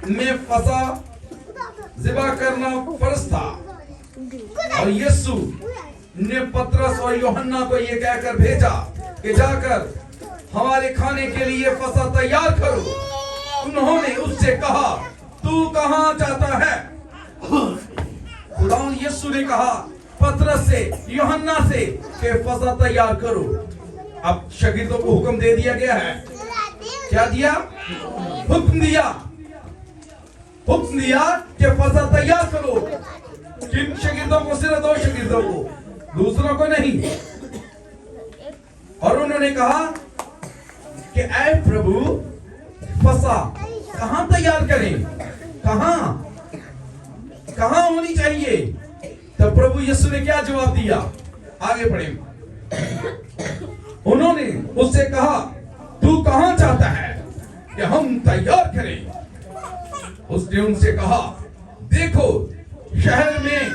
में फसा ज़िबा करना फर्ज था। और यीशु ने पतरस और यूहन्ना को ये कहकर भेजा कि जाकर हमारे खाने के लिए फसा तैयार करो। उन्होंने उससे कहा, तू कहां जाता है? खुदावंद यीशु ने कहा पतरस से, यूहन्ना से कि फसा तैयार करो। अब शागिर्दों को हुक्म दे दिया गया है। क्या दिया? हुक्म दिया कि फसा तैयार करो। किन शागिर्दों को? सिर्फ 2 शागिर्दों को, दूसरों को नहीं। और उन्होंने कहा कि ऐ प्रभु, फसा कहां तैयार करें? कहां होनी चाहिए? तब प्रभु यीशु ने क्या जवाब दिया? आगे पढ़े। उन्होंने उससे कहा, तू कहां चाहता है कि हम तैयार करें? उसने उनसे कहा, देखो, शहर में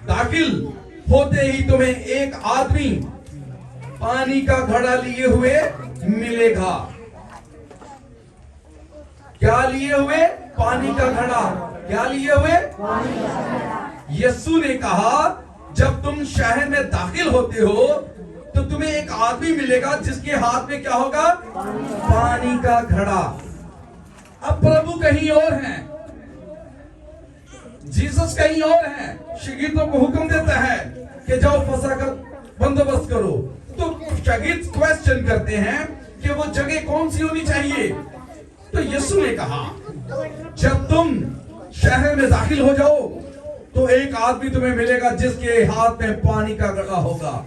दाखिल होते ही तुम्हें एक आदमी पानी का घड़ा लिए हुए मिलेगा। क्या लिए हुए? पानी का घड़ा। क्या लिए हुए? यीशु ने कहा, जब तुम शहर में दाखिल होते हो तो तुम्हें एक आदमी मिलेगा जिसके हाथ में क्या होगा? पानी का घड़ा। अब प्रभु कहीं और हैं, जीसस कहीं और हैं। शागिर्दों को हुक्म देता है कि जाओ फसा का बंदोबस्त करो। तो शागिर्द क्वेश्चन करते हैं कि वो जगह कौन सी होनी चाहिए? तो यीशु ने कहा, जब तुम शहर में दाखिल हो जाओ तो एक आदमी तुम्हें मिलेगा जिसके हाथ में पानी का घड़ा होगा,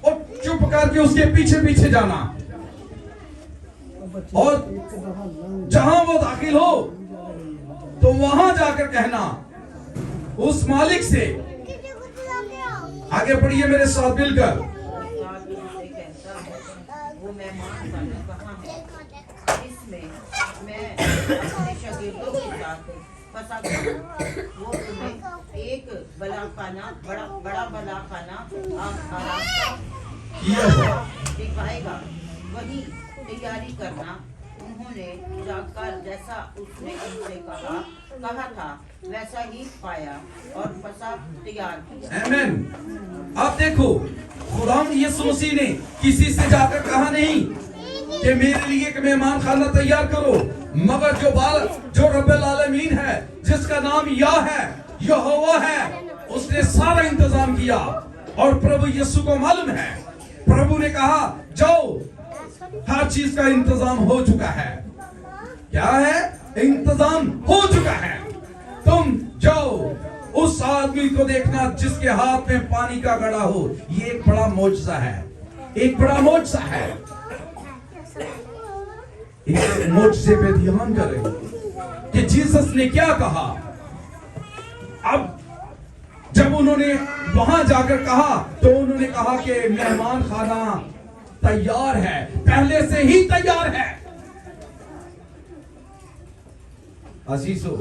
और चुप करके उसके पीछे पीछे जाना, और जहां वो दाखिल हो तो वहां जाकर कहना उस मालिक से। आगे पढ़िए मेरे साथ मिलकर। वो तुम्हें एक बड़ा बलाखाना दिखाएगा, वही तैयारी करना। उन्होंने जाकर जैसा उसने उनसे कहा था वैसा ही पाया और फसा तैयार किया। आमीन। अब देखो, खुदावंद यीशु मसीह ने किसी से जाकर कहा नहीं कि मेरे लिए एक मेहमान खाना तैयार करो, मगर जो रब्बुल आलमीन है, जिसका नाम यहोवा है, उसने सारा इंतजाम किया। और प्रभु यीशु को मालूम है, प्रभु ने कहा जाओ, हर चीज का इंतजाम हो चुका है। क्या है? इंतजाम हो चुका है। तुम जाओ, उस आदमी को देखना जिसके हाथ में पानी का घड़ा हो। ये एक बड़ा मौजज़ा है, एक बड़ा मौजज़ा है। इस मौजज़े पे ध्यान करें कि जीसस ने क्या कहा। अब जब उन्होंने वहां जाकर कहा तो उन्होंने कहा कि मेहमान खाना तैयार है, पहले से ही तैयार है। अजीजों,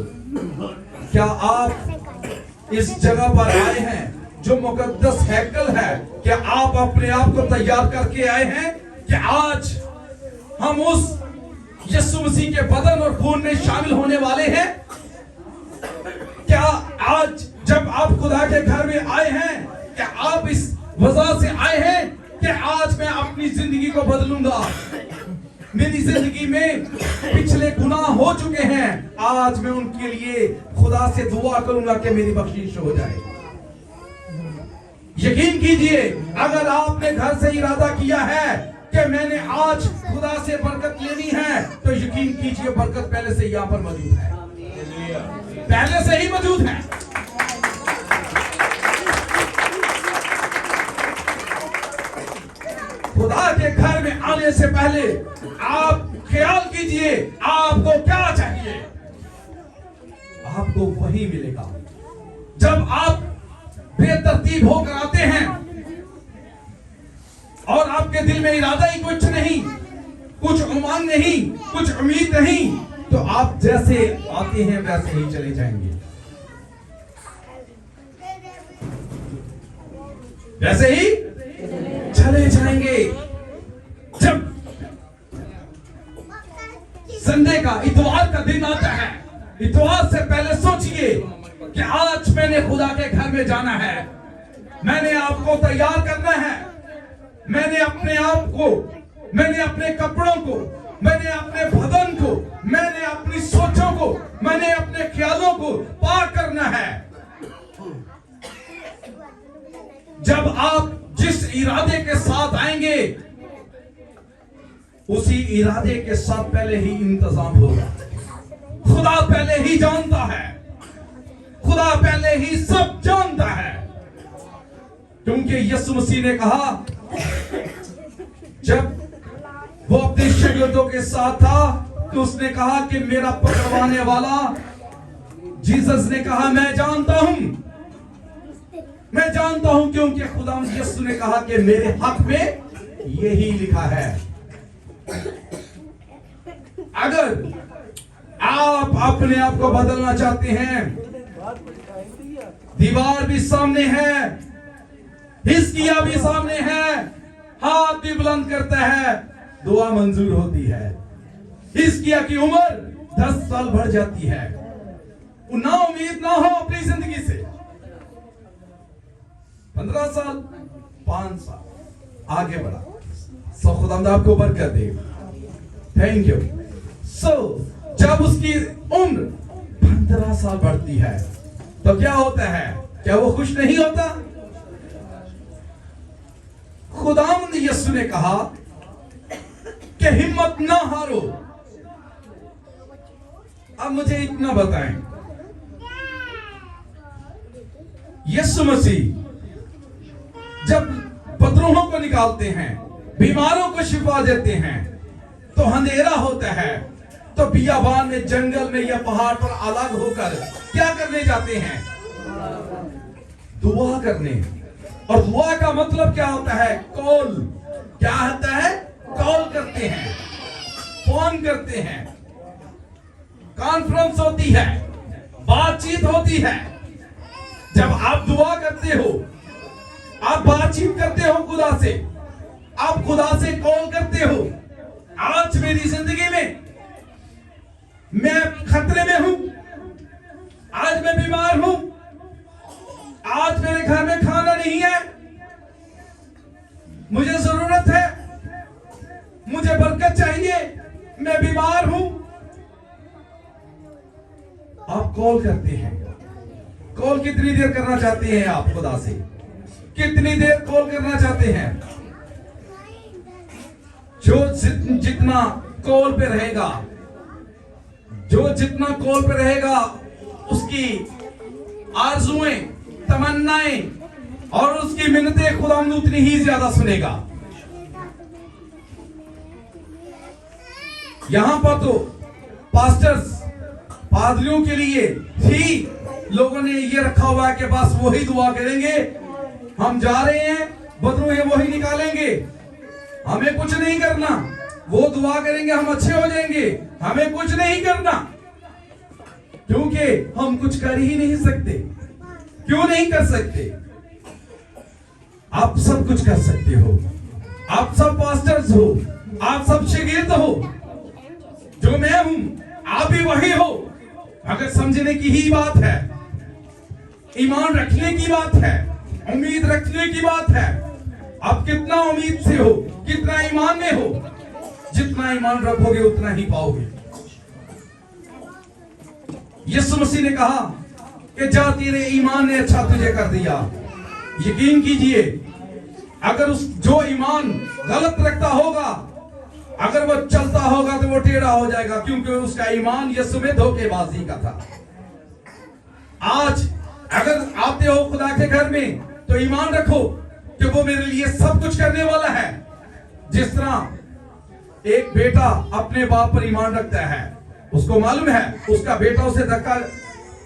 क्या आप इस जगह पर आए हैं जो मुकद्दस हैकल है? क्या आप अपने आप को तैयार करके आए हैं कि आज हम उस यीशु मसीह के बदन और खून में शामिल होने वाले हैं? क्या आज जब आप खुदा के घर में आए हैं, क्या आप इस वजह से आए हैं कि आज मैं अपनी जिंदगी को बदलूंगा, मेरी जिंदगी में पिछले गुनाह हो चुके हैं, आज मैं उनके लिए खुदा से दुआ करूंगा कि मेरी बख्शीश हो जाए? यकीन कीजिए, अगर आपने घर से इरादा किया है कि मैंने आज खुदा से बरकत लेनी है, तो यकीन कीजिए बरकत पहले से यहां पर मौजूद है, पहले से ही मौजूद है। खुदा के घर में आने से पहले आप ख्याल कीजिए आपको क्या चाहिए। आपको वही मिलेगा। जब आप बेतरतीब होकर आते हैं और आपके दिल में इरादा ही कुछ नहीं, कुछ उमंग नहीं, कुछ उम्मीद नहीं, तो आप जैसे आते हैं वैसे ही चले जाएंगे, वैसे ही चले जाएंगे। जब संडे का, इतवार का दिन आता है, इतवार से पहले सोचिए कि आज मैंने खुदा के घर में जाना है, मैंने आपको तैयार करना है, मैंने अपने आप को, मैंने अपने कपड़ों को, मैंने अपने बदन को, मैंने अपनी सोचों को, मैंने अपने ख्यालों को पाक करना है। जब आप जिस इरादे के साथ आएंगे, उसी इरादे के साथ पहले ही इंतजाम होगा। खुदा पहले ही जानता है, खुदा पहले ही सब जानता है, क्योंकि यीशु मसीह ने कहा, जब वो अपने शागिर्दों के साथ था तो उसने कहा कि मेरा पकड़वाने वाला, जीसस ने कहा मैं जानता हूं, क्योंकि खुदा यीशु ने कहा कि मेरे हक में यही लिखा है। अगर आप अपने आप को बदलना चाहते हैं, दीवार भी सामने है, हिजकिय्याह भी सामने है, हाथ भी बुलंद करता है, दुआ मंजूर होती है। हिजकिय्याह की उम्र 10 साल बढ़ जाती है, ना उम्मीद ना हो अपनी जिंदगी से, 15 साल, 5 साल आगे बढ़ा। सो खुदा आपको बरकत दे। Thank you. सो जब उसकी उम्र 15 साल बढ़ती है तो क्या होता है? क्या वो खुश नहीं होता? खुदावंद यीशु ने कहा कि हिम्मत ना हारो। अब मुझे इतना बताएं, यीशु मसीह जब बदरूहों को निकालते हैं, बीमारों को शिफा देते हैं, तो अंधेरा होता है, तो बियाबान में, जंगल में या पहाड़ पर अलग होकर क्या करने जाते हैं? दुआ करने। और दुआ का मतलब क्या होता है? कॉल। क्या होता है? कॉल करते हैं, फोन करते हैं, कॉन्फ्रेंस होती है, बातचीत होती है। जब आप दुआ करते हो, आप बातचीत करते हो खुदा से, आप खुदा से कॉल करते हो। आज मेरी जिंदगी में मैं खतरे में हूं, आज मैं बीमार हूं, आज मेरे घर में खाना नहीं है, मुझे जरूरत है, मुझे बरकत चाहिए, मैं बीमार हूं। आप कॉल करते हैं। कॉल कितनी देर करना चाहते हैं आप खुदा से? कितनी देर कॉल करना चाहते हैं? जो जितना कॉल पे रहेगा, जो जितना कॉल पे रहेगा, उसकी आरज़ुएं, तमन्नाएं और उसकी मिन्नतें खुदा उतनी ही ज्यादा सुनेगा। यहां पर तो पास्टर्स, पादरियों के लिए ही लोगों ने ये रखा हुआ है कि बस वही दुआ करेंगे, हम जा रहे हैं, बदरू है वही निकालेंगे, हमें कुछ नहीं करना, वो दुआ करेंगे हम अच्छे हो जाएंगे, हमें कुछ नहीं करना, क्योंकि हम कुछ कर ही नहीं सकते। क्यों नहीं कर सकते? आप सब कुछ कर सकते हो। आप सब पास्टर्स हो, आप सब शागिर्द हो, जो मैं हूं आप भी वही हो। अगर समझने की ही बात है, ईमान रखने की बात है, उम्मीद रखने की बात है, आप कितना उम्मीद से हो, कितना ईमान में हो, जितना ईमान रखोगे उतना ही पाओगे। यीशु मसीह ने कहा कि जा तेरे ईमान ने अच्छा तुझे कर दिया। यकीन कीजिए, अगर उस जो ईमान गलत रखता होगा, अगर वो चलता होगा तो वो टेढ़ा हो जाएगा, क्योंकि उसका ईमान यीशु में धोखेबाजी का था। आज अगर आते हो खुदा के घर में तो ईमान रखो कि वो मेरे लिए सब कुछ करने वाला है। जिस तरह एक बेटा अपने बाप पर ईमान रखता है, उसको मालूम है उसका बेटा उसे धक्का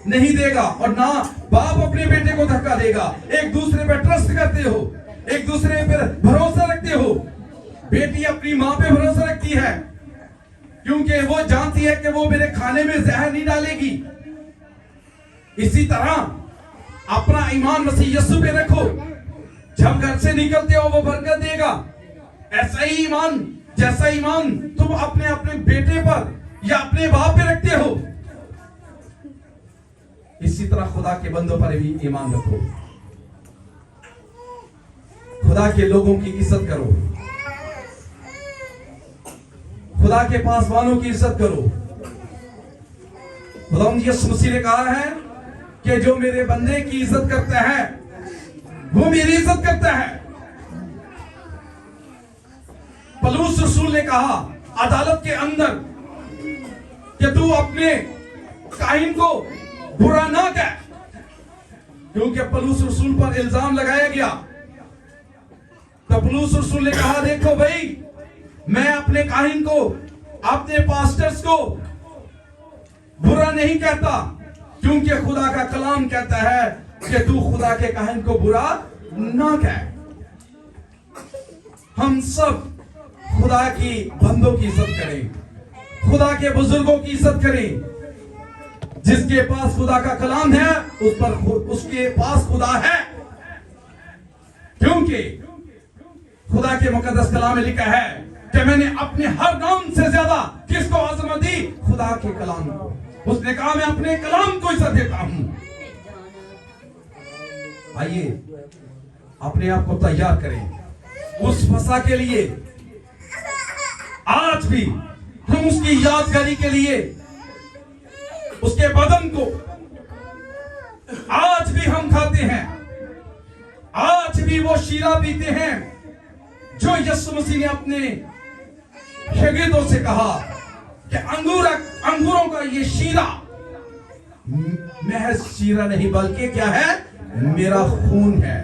नहीं देगा, और ना बाप अपने बेटे को धक्का देगा। एक दूसरे पर ट्रस्ट करते हो, एक दूसरे पर भरोसा रखते हो। बेटी अपनी माँ पे भरोसा रखती है, क्योंकि वो जानती है कि वो मेरे खाने में जहर नहीं डालेगी। इसी तरह अपना ईमान मसीह यीशु पे रखो, जब घर से निकलते हो वो बरकत देगा। ऐसा ही ईमान, जैसा ईमान तुम अपने अपने बेटे पर या अपने बाप पे रखते हो, इसी तरह खुदा के बंदों पर भी ईमान रखो। खुदा के लोगों की इज्जत करो, खुदा के पासवानों की इज्जत करो। खुदा यीशु मसीह ने कहा है कि जो मेरे बंदे की इज्जत करता है वो मेरी इज्जत करता है। पौलुस रसूल ने कहा अदालत के अंदर कि तू अपने काहिन को बुरा ना कह, क्योंकि पौलुस रसूल पर इल्जाम लगाया गया। तो पौलुस रसूल ने कहा देखो भाई, मैं अपने काहिन को, अपने पास्टर्स को बुरा नहीं कहता, क्योंकि खुदा का कलाम कहता है कि तू खुदा के काहिन को बुरा ना कह। हम सब खुदा की बंदों की इज्जत करें, खुदा के बुजुर्गों की इज्जत करें। जिसके पास खुदा का कलाम है उसके पास खुदा है, क्योंकि खुदा के मुकद्दस कलाम में लिखा है कि मैंने अपने हर नाम से ज्यादा किसको आजमत दी? खुदा के कलाम को। उसने कहा मैं अपने कलाम को इज्जत देता हूं। आइए अपने आप को तैयार करें उस फसा के लिए। आज भी हम उसकी यादगारी के लिए उसके बदन को आज भी हम खाते हैं, आज भी वो शीरा पीते हैं जो यीशु मसीह ने अपने शागिर्दों से कहा कि अंगूरों का ये शीरा महज शीरा नहीं बल्कि क्या है? मेरा खून है।